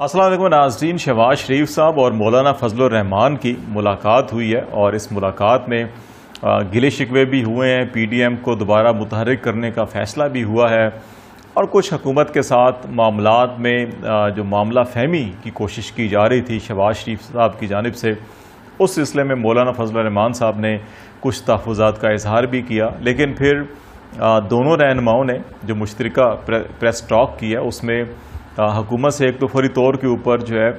السلام علیکم ناظرین، شہباز شریف صاحب اور مولانا فضل الرحمان کی ملاقات ہوئی ہے اور اس ملاقات میں گلے شکوے بھی ہوئے ہیں، پی ڈی ایم کو دوبارہ متحرک کرنے کا فیصلہ بھی ہوا ہے اور کچھ حکومت کے ساتھ معاملات میں جو معاملہ فہمی کی کوشش کی جا رہی تھی شہباز شریف صاحب کی جانب سے، اس سلسلے میں مولانا فضل الرحمان صاحب نے کچھ تحفظات کا اظہار بھی کیا، لیکن پھر دونوں رہنماؤں نے جو مشترکہ پریس ٹاک کی ہے اس میں حکومت سے ایک تو فوری طور کے اوپر جو ہے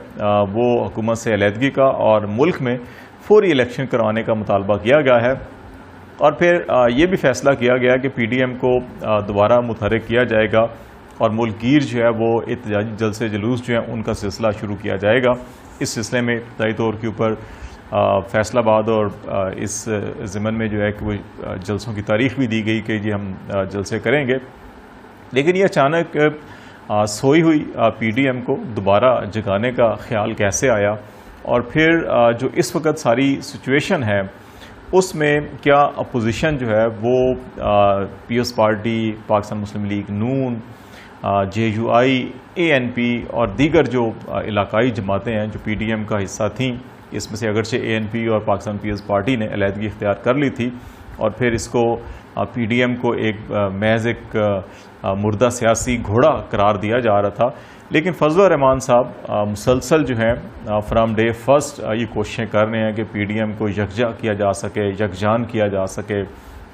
وہ حکومت سے علیحدگی کا اور ملک میں فوری الیکشن کروانے کا مطالبہ کیا گیا ہے، اور پھر یہ بھی فیصلہ کیا گیا کہ پی ڈی ایم کو دوبارہ متحرک کیا جائے گا اور ملک گیر جو ہے وہ احتجاجی جلسے جلوس جو ہیں ان کا سلسلہ شروع کیا جائے گا۔ اس سلسلے میں ابتدائی طور کے اوپر فیصلہ باد اور اس ضمن میں جو ہے کہ وہ جلسوں کی تاریخ بھی دی گئی کہ جی ہم جلسے کریں گے، لیکن یہ اچانک سوئی ہوئی پی ڈی ایم کو دوبارہ جگانے کا خیال کیسے آیا، اور پھر جو اس وقت ساری سچویشن ہے اس میں کیا اپوزیشن جو ہے وہ peoples party, Pakistan Muslim League Noon, J U I, A N P اور دیگر جو علاقائی جماعتیں ہیں جو پی ڈی ایم کا حصہ تھیں، اس میں سے اگرچہ اے این پی اور پاکستان پیپلز پارٹی نے علیحدگی اختیار کر لی تھی اور پھر اس کو پی ڈی ایم کو ایک محض ایک مردہ سیاسی گھوڑا قرار دیا جا رہا تھا، لیکن فضل الرحمان صاحب مسلسل جو ہیں فرام ڈے فرسٹ یہ کوششیں کر رہے ہیں کہ پی ڈی ایم کو یکجا کیا جا سکے، یکجان کیا جا سکے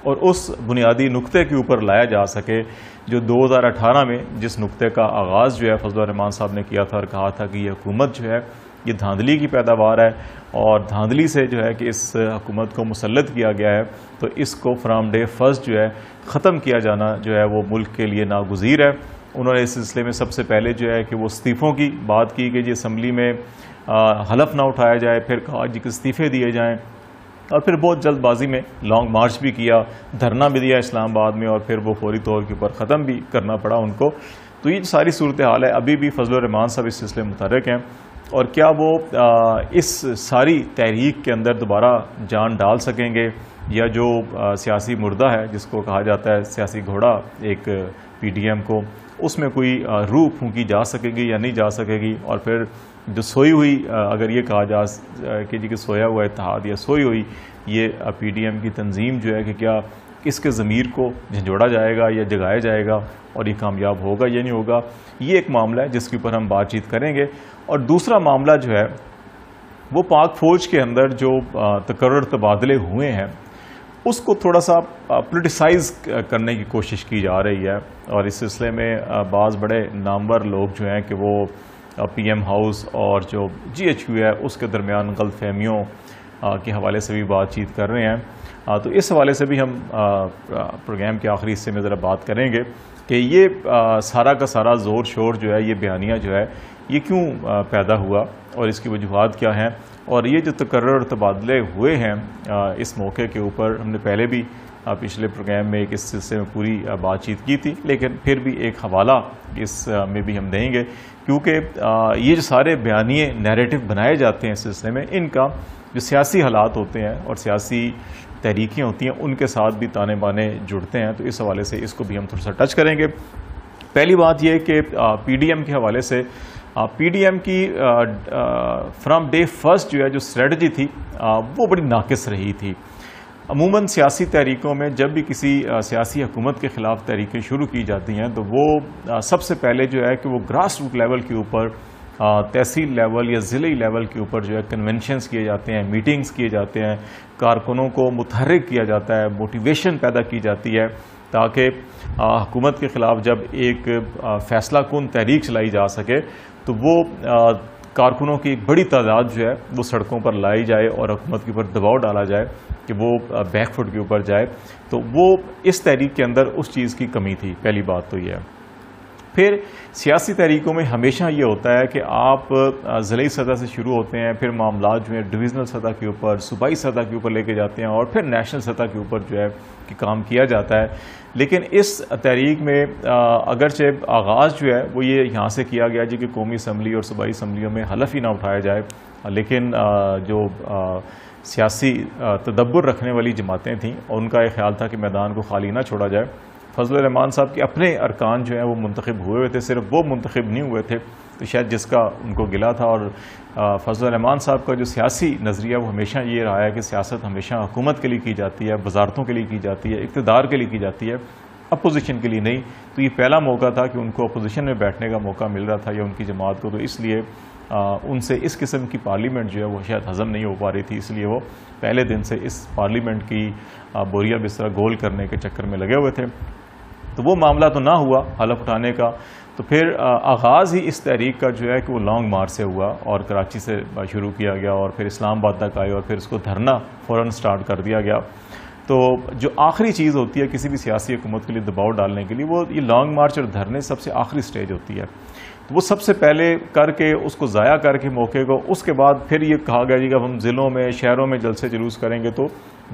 اور اس بنیادی نقطے کے اوپر لایا جا سکے جو 2018 میں جس نقطے کا آغاز جو ہے فضل الرحمان صاحب نے کیا تھا اور کہا تھا کہ یہ حکومت جو ہے یہ دھاندلی کی پیداوار ہے اور دھاندلی سے جو ہے کہ اس حکومت کو مسلط کیا گیا ہے، تو اس کو فرام ڈے فرسٹ جو ہے ختم کیا جانا جو ہے وہ ملک کے لیے ناگزیر ہے۔ انہوں نے اس سلسلے میں سب سے پہلے جو ہے کہ وہ استعفوں کی بات کی کہ جی اسمبلی میں حلف نہ اٹھایا جائے، پھر کہا جی کہ استعفے دیے جائیں، اور پھر بہت جلد بازی میں لانگ مارچ بھی کیا، دھرنا بھی دیا اسلام آباد میں، اور پھر وہ فوری طور کے اوپر ختم بھی کرنا پڑا ان کو۔ تو یہ ساری صورتحال ہے، ابھی بھی فضل الرحمان صاحب اس سلسلے میں متحرک ہیں، اور کیا وہ اس ساری تحریک کے اندر دوبارہ جان ڈال سکیں گے، یا جو سیاسی مردہ ہے جس کو کہا جاتا ہے سیاسی گھوڑا ایک پی ڈی ایم کو، اس میں کوئی روح پھونکی جا سکے گی یا نہیں جا سکے گی، اور پھر جو سوئی ہوئی اگر یہ کہا جا کہ جی کہ سویا ہوا اتحاد یا سوئی ہوئی یہ پی ڈی ایم کی تنظیم جو ہے کہ کیا اس کے ضمیر کو جھنجھوڑا جائے گا یا جگایا جائے گا اور یہ کامیاب ہوگا یا نہیں ہوگا، یہ ایک معاملہ ہے جس کے اوپر ہم بات چیت کریں گے۔ اور دوسرا معاملہ جو ہے وہ پاک فوج کے اندر جو تکرر تبادلے ہوئے ہیں اس کو تھوڑا سا پولیٹیسائز کرنے کی کوشش کی جا رہی ہے، اور اس سلسلے میں بعض بڑے نامور لوگ جو ہیں کہ وہ پی ایم ہاؤس اور جو جی ایچ کیو ہے اس کے درمیان غلط فہمیوں کے حوالے سے بھی بات چیت کر رہے ہیں، تو اس حوالے سے بھی ہم پروگرام کے آخری حصے میں ذرا بات کریں گے کہ یہ سارا کا سارا زور شور جو ہے یہ بیانیہ جو ہے یہ کیوں پیدا ہوا اور اس کی وجوہات کیا ہیں، اور یہ جو تکرر تبادلے ہوئے ہیں اس موقع کے اوپر ہم نے پہلے بھی پچھلے پروگرام میں اس سلسلے میں پوری بات چیت کی تھی، لیکن پھر بھی ایک حوالہ اس میں بھی ہم دیں گے، کیونکہ یہ جو سارے بیانیے نیریٹو بنائے جاتے ہیں اس سلسلے میں، ان کا جو سیاسی حالات ہوتے ہیں اور سیاسی تحریکیں ہوتی ہیں ان کے ساتھ بھی تانے بانے جڑتے ہیں، تو اس حوالے سے اس کو بھی ہم تھوڑا سا ٹچ کریں گے۔ پہلی بات یہ کہ پی ڈی ایم کے حوالے سے پی ڈی ایم کی فرام ڈے فرسٹ جو ہے جو اسٹریٹجی تھی وہ بڑی ناقص رہی تھی۔ عموماً سیاسی تحریکوں میں جب بھی کسی سیاسی حکومت کے خلاف تحریکیں شروع کی جاتی ہیں تو وہ سب سے پہلے جو ہے کہ وہ گراس روٹ لیول کے اوپر، تحصیل لیول یا ضلعی لیول کے اوپر جو ہے کنونشنز کیے جاتے ہیں، میٹنگز کیے جاتے ہیں، کارکنوں کو متحرک کیا جاتا ہے، موٹیویشن پیدا کی جاتی ہے تاکہ حکومت کے خلاف جب ایک فیصلہ کن تحریک چلائی جا سکے تو وہ کارکنوں کی ایک بڑی تعداد جو ہے وہ سڑکوں پر لائی جائے اور حکومت کے اوپر دباؤ ڈالا جائے کہ وہ بیک فٹ کے اوپر جائے، تو وہ اس تحریک کے اندر اس چیز کی کمی تھی۔ پہلی بات تو یہ ہے۔ پھر سیاسی تحریکوں میں ہمیشہ یہ ہوتا ہے کہ آپ ضلعی سطح سے شروع ہوتے ہیں، پھر معاملات جو ہیں ڈویژنل سطح کے اوپر، صوبائی سطح کے اوپر لے کے جاتے ہیں، اور پھر نیشنل سطح کے اوپر جو ہے کہ کام کیا جاتا ہے۔ لیکن اس تحریک میں اگرچہ آغاز جو ہے وہ یہ یہاں سے کیا گیا جی کہ قومی اسمبلی اور صوبائی اسمبلیوں میں حلف ہی نہ اٹھایا جائے، لیکن جو سیاسی تدبر رکھنے والی جماعتیں تھیں ان کا یہ خیال تھا کہ میدان کو خالی نہ چھوڑا جائے۔ فضل الرحمان صاحب کے اپنے ارکان جو ہیں وہ منتخب ہوئے تھے، صرف وہ منتخب نہیں ہوئے تھے، تو شاید جس کا ان کو گلا تھا. اور فضل الرحمان صاحب کا جو سیاسی نظریہ وہ ہمیشہ یہ رہا ہے کہ سیاست ہمیشہ حکومت کے لیے کی جاتی ہے, وزارتوں کے لیے کی جاتی ہے, اقتدار کے لیے کی جاتی ہے, اپوزیشن کے لیے نہیں. تو یہ پہلا موقع تھا کہ ان کو اپوزیشن میں بیٹھنے کا موقع مل رہا تھا یا ان کی جماعت کو, تو اس لیے ان سے اس قسم کی پارلیمنٹ جو ہے وہ شاید ہضم نہیں ہو پا رہی تھی, اس لیے وہ پہلے دن سے اس پارلیمنٹ کی بوریا بستر گول کرنے کے چکر میں لگے ہوئے تھے. تو وہ معاملہ تو نہ ہوا حلف اٹھانے کا. تو پھر آغاز ہی اس تحریک کا جو ہے کہ وہ لانگ مارچ سے ہوا اور کراچی سے شروع کیا گیا اور پھر اسلام آباد تک آئے اور پھر اس کو دھرنا فوراً سٹارٹ کر دیا گیا. تو جو آخری چیز ہوتی ہے کسی بھی سیاسی حکومت کے لیے دباؤ ڈالنے کے لیے, وہ یہ لانگ مارچ اور دھرنے سب سے آخری سٹیج ہوتی ہے. تو وہ سب سے پہلے کر کے اس کو ضائع کر کے موقع کو, اس کے بعد پھر یہ کہا گیا کہ ہم ضلعوں میں شہروں میں جلسے جلوس کریں گے, تو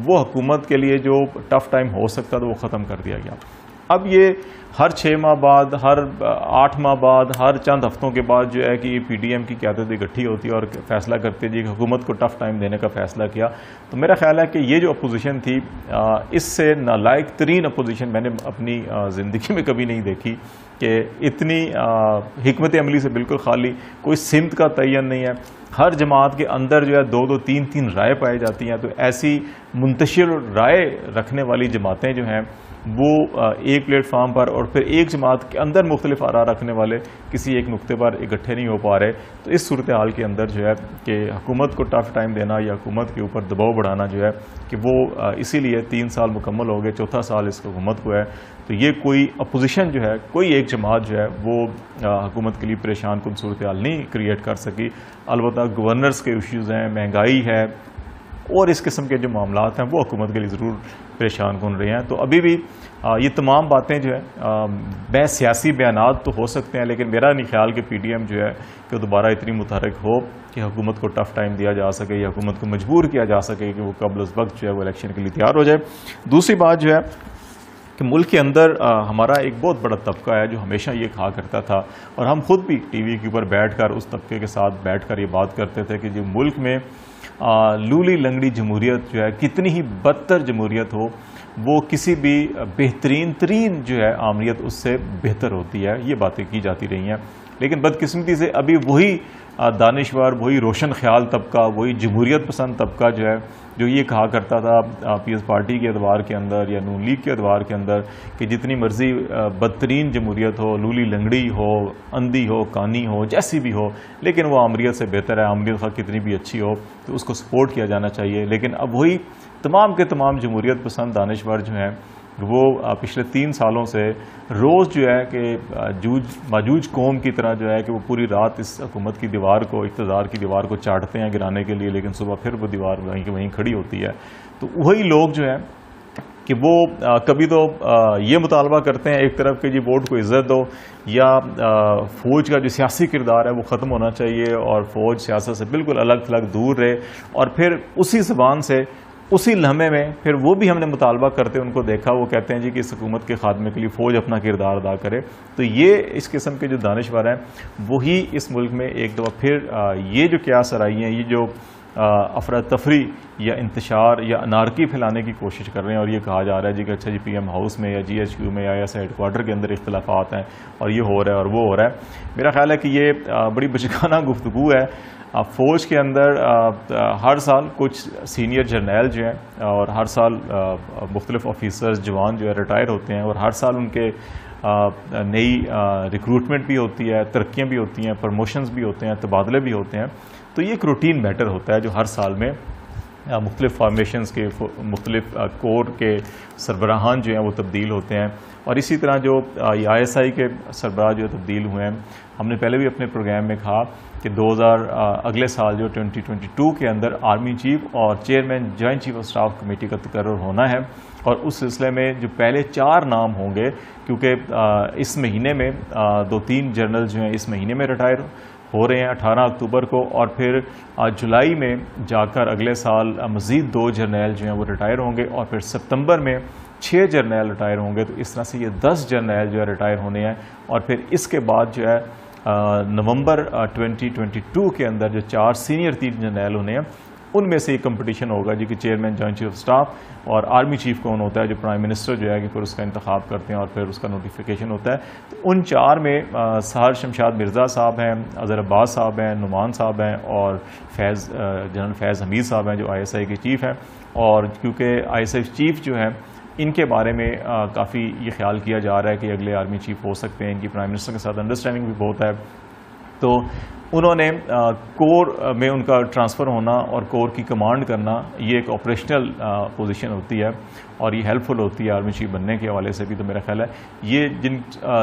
وہ حکومت کے لیے جو ٹف ٹائم ہو سکتا تھا وہ ختم کر دیا گیا. اب یہ ہر 6 ماہ بعد, ہر 8 ماہ بعد, ہر چند ہفتوں کے بعد جو ہے کہ یہ پی ڈی ایم کی قیادت اکٹھی ہوتی ہے اور فیصلہ کرتی ہے جی کہ حکومت کو ٹف ٹائم دینے کا فیصلہ کیا. تو میرا خیال ہے کہ یہ جو اپوزیشن تھی, اس سے نالائق ترین اپوزیشن میں نے اپنی زندگی میں کبھی نہیں دیکھی کہ اتنی حکمت عملی سے بالکل خالی, کوئی سمت کا تعین نہیں ہے. ہر جماعت کے اندر جو ہے 2-2, 3-3 رائے پائی جاتی ہیں. تو ایسی منتشر رائے رکھنے والی جماعتیں جو ہیں وہ ایک پلیٹ فارم پر اور پھر ایک جماعت کے اندر مختلف آراء رکھنے والے کسی ایک نقطے پر اکٹھے نہیں ہو پا رہے. تو اس صورتحال کے اندر جو ہے کہ حکومت کو ٹف ٹائم دینا یا حکومت کے اوپر دباؤ بڑھانا جو ہے کہ وہ اسی لیے 3 سال مکمل ہو گئے, 4تھا سال اس حکومت کو ہے. تو یہ کوئی اپوزیشن جو ہے, کوئی ایک جماعت جو ہے وہ حکومت کے لیے پریشان کن صورتحال نہیں کریٹ کر سکی. البتہ گورنرز کے ایشوز ہیں, مہنگائی ہے اور اس قسم کے جو معاملات ہیں وہ حکومت کے لیے ضرور پریشان کن رہے ہیں. تو ابھی بھی یہ تمام باتیں جو ہے سیاسی بیانات تو ہو سکتے ہیں, لیکن میرا نہیں خیال کہ پی ڈی ایم جو ہے کہ دوبارہ اتنی متحرک ہو کہ حکومت کو ٹف ٹائم دیا جا سکے یا حکومت کو مجبور کیا جا سکے کہ وہ قبل از وقت جو ہے وہ الیکشن کے لیے تیار ہو جائے. دوسری بات جو ہے کہ ملک کے اندر ہمارا ایک بہت بڑا طبقہ ہے جو ہمیشہ یہ کہا کرتا تھا, اور ہم خود بھی ٹی وی کے اوپر بیٹھ کر اس طبقے کے ساتھ بیٹھ کر یہ بات کرتے تھے کہ جو ملک میں لولی لنگڑی جمہوریت جو ہے, کتنی ہی بدتر جمہوریت ہو, وہ کسی بھی بہترین ترین جو ہے آمریت اس سے بہتر ہوتی ہے. یہ باتیں کی جاتی رہی ہیں, لیکن بدقسمتی سے ابھی وہی دانشور, وہی روشن خیال طبقہ, وہی جمہوریت پسند طبقہ جو ہے جو یہ کہا کرتا تھا پیس پارٹی کے اعتبار کے اندر یا نون لیگ کے اعتبار کے اندر کہ جتنی مرضی بدترین جمہوریت ہو, لولی لنگڑی ہو, اندھی ہو, کانی ہو, جیسی بھی ہو, لیکن وہ آمریت سے بہتر ہے. آمریت خواہ کتنی بھی اچھی ہو تو اس کو سپورٹ کیا جانا چاہیے. لیکن اب وہی تمام کے تمام جمہوریت پسند دانشور جو ہیں وہ پچھلے 3 سالوں سے روز جو ہے کہ ماجوج قوم کی طرح جو ہے کہ وہ پوری رات اس حکومت کی دیوار کو, اقتدار کی دیوار کو چاٹتے ہیں گرانے کے لیے, لیکن صبح پھر وہ دیوار وہیں کھڑی ہوتی ہے. تو وہی لوگ جو ہیں کہ وہ کبھی تو یہ مطالبہ کرتے ہیں ایک طرف کہ جی ووٹ کو عزت دو, یا فوج کا جو سیاسی کردار ہے وہ ختم ہونا چاہیے اور فوج سیاست سے بالکل الگ تھلگ دور رہے, اور پھر اسی زبان سے اسی لمحے میں پھر وہ بھی ہم نے مطالبہ کرتے ان کو دیکھا, وہ کہتے ہیں جی کہ اس حکومت کے خاتمے کے لیے فوج اپنا کردار ادا کرے. تو یہ اس قسم کے جو دانشور ہیں وہی اس ملک میں ایک دفعہ پھر یہ جو قیاس آرائی ہیں, یہ جو افراتفری یا انتشار یا انارکی پھیلانے کی کوشش کر رہے ہیں, اور یہ کہا جا رہا ہے جی کہ اچھا جی پی ایم ہاؤس میں یا جی ایچ کیو میں یا ایسے ہیڈ کوارٹر کے اندر اختلافات ہیں اور یہ ہو رہا ہے اور وہ ہو رہا ہے. میرا خیال ہے کہ یہ بڑی بچگانہ گفتگو ہے. فوج کے اندر ہر سال کچھ سینئر جرنیل جو ہیں اور ہر سال مختلف آفیسرز جوان جو ہے ریٹائر ہوتے ہیں, اور ہر سال ان کے نئی ریکروٹمنٹ بھی ہوتی ہے, ترقیاں بھی ہوتی ہیں, پروموشنز بھی ہوتے ہیں, تبادلے بھی ہوتے ہیں. تو یہ ایک روٹین میٹر ہوتا ہے جو ہر سال میں مختلف فارمیشنز کے مختلف کور کے سربراہان جو ہیں وہ تبدیل ہوتے ہیں. اور اسی طرح جو آئی ایس آئی کے سربراہ جو تبدیل ہوئے ہیں, ہم نے پہلے بھی اپنے پروگرام میں کہا کہ اگلے سال جو 2022 کے اندر آرمی چیف اور chairman joint chief of staff committee کا تقرر ہونا ہے, اور اس سلسلے میں جو پہلے 4 نام ہوں گے, کیونکہ اس مہینے میں 2-3 جنرل جو ہیں اس مہینے میں ریٹائر ہو رہے ہیں 18 اکتوبر کو, اور پھر جولائی میں جا کر اگلے سال مزید 2 جرنیل جو ہیں وہ ریٹائر ہوں گے, اور پھر ستمبر میں 6 جرنیل ریٹائر ہوں گے. تو اس طرح سے یہ 10 جرنیل جو ہے ریٹائر ہونے ہیں, اور پھر اس کے بعد جو ہے نومبر 2022 کے اندر جو 4 سینئر 3 جرنیل ہونے ہیں, ان میں سے ایک کمپٹیشن ہوگا جی کہ chairman joint chief of staff اور آرمی چیف کون ہوتا ہے، جو پرائم منسٹر جو ہے کہ پھر اس کا انتخاب کرتے ہیں اور پھر اس کا نوٹیفیکیشن ہوتا ہے. تو ان 4 میں سہر شمشاد مرزا صاحب ہیں، اظہر عباس صاحب ہیں، نعمان صاحب ہیں اور جنرل فیض حمید صاحب ہیں جو ISI کے چیف ہیں. اور کیونکہ ISI چیف جو ہیں ان کے بارے میں کافی یہ خیال کیا جا رہا ہے کہ اگلے آرمی چیف ہو سکتے ہیں، ان کی پرائم منسٹر کے ساتھ انڈرسٹینڈنگ بھی بہت ہے، تو انہوں نے کور میں ان کا ٹرانسفر ہونا اور کور کی کمانڈ کرنا یہ ایک آپریشنل پوزیشن ہوتی ہے اور یہ ہیلپ فل ہوتی ہے آرمی چیف بننے کے حوالے سے بھی. تو میرا خیال ہے یہ جن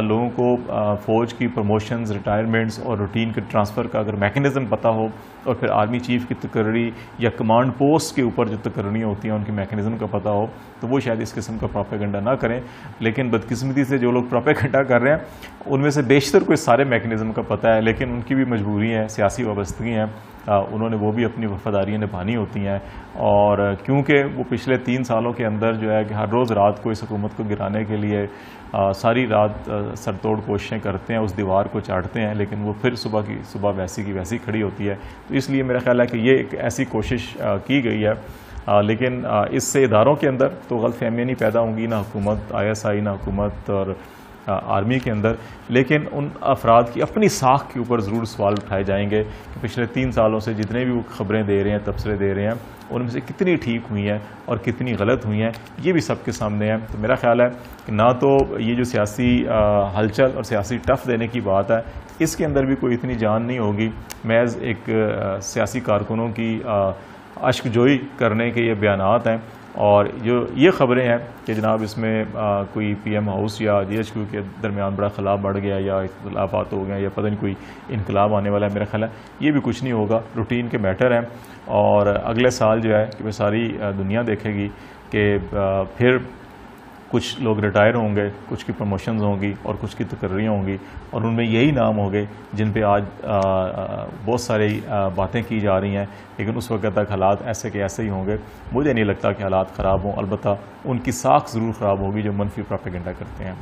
لوگوں کو فوج کی پروموشنز، ریٹائرمنٹس اور روٹین کے ٹرانسفر کا اگر میکینزم پتہ ہو اور پھر آرمی چیف کی تقرری یا کمانڈ پوسٹ کے اوپر جو تقرریاں ہوتی ہیں ان کی میکینزم کا پتہ ہو تو وہ شاید اس قسم کا پروپیگنڈا نہ کریں. لیکن بدقسمتی سے جو لوگ پروپیگنڈا کر رہے ہیں ان میں سے بیشتر کو اس سارے میکینزم کا پتہ ہے، لیکن ان کی بھی مجبوری ہے، سیاسی وابستگی ہیں، انہوں نے وہ بھی اپنی وفاداریاں نبھانی ہوتی ہیں. اور کیونکہ وہ پچھلے 3 سالوں کے اندر جو ہے کہ ہر روز رات کو اس حکومت کو گرانے کے لیے ساری رات سر توڑ کوششیں کرتے ہیں، اس دیوار کو چاٹتے ہیں، لیکن وہ پھر صبح کی صبح ویسی کی ویسی کھڑی ہوتی ہے. تو اس لیے میرا خیال ہے کہ یہ ایک ایسی کوشش کی گئی ہے، لیکن اس سے اداروں کے اندر تو غلط فہمیاں نہیں پیدا ہوں گی، نہ حکومت ISI نہ حکومت اور آرمی کے اندر، لیکن ان افراد کی اپنی ساکھ کے اوپر ضرور سوال اٹھائے جائیں گے کہ پچھلے 3 سالوں سے جتنے بھی وہ خبریں دے رہے ہیں، تبصرے دے رہے ہیں، ان میں سے کتنی ٹھیک ہوئی ہیں اور کتنی غلط ہوئی ہیں، یہ بھی سب کے سامنے ہے. تو میرا خیال ہے کہ نہ تو یہ جو سیاسی ہلچل اور سیاسی ٹف دینے کی بات ہے اس کے اندر بھی کوئی اتنی جان نہیں ہوگی، محض ایک سیاسی کارکنوں کی اشک جوئی کرنے کے یہ بیانات ہیں. اور جو یہ خبریں ہیں کہ جناب اس میں کوئی PM ہاؤس یا GHQ کے درمیان بڑا خلا بڑھ گیا یا اختلافات ہو گئے یا پتہ نہیں کوئی انقلاب آنے والا ہے، میرا خیال ہے یہ بھی کچھ نہیں ہوگا، روٹین کے میٹر ہیں. اور اگلے سال جو ہے کہ وہ ساری دنیا دیکھے گی کہ پھر کچھ لوگ ریٹائر ہوں گے، کچھ کی پروموشنز ہوں گی اور کچھ کی تقرریاں ہوں گی، اور ان میں یہی نام ہوں گے جن پہ آج بہت ساری باتیں کی جا رہی ہیں، لیکن اس وقت تک حالات ایسے کے ایسے ہی ہوں گے. مجھے نہیں لگتا کہ حالات خراب ہوں، البتہ ان کی ساکھ ضرور خراب ہوگی جو منفی پروپیگنڈا کرتے ہیں.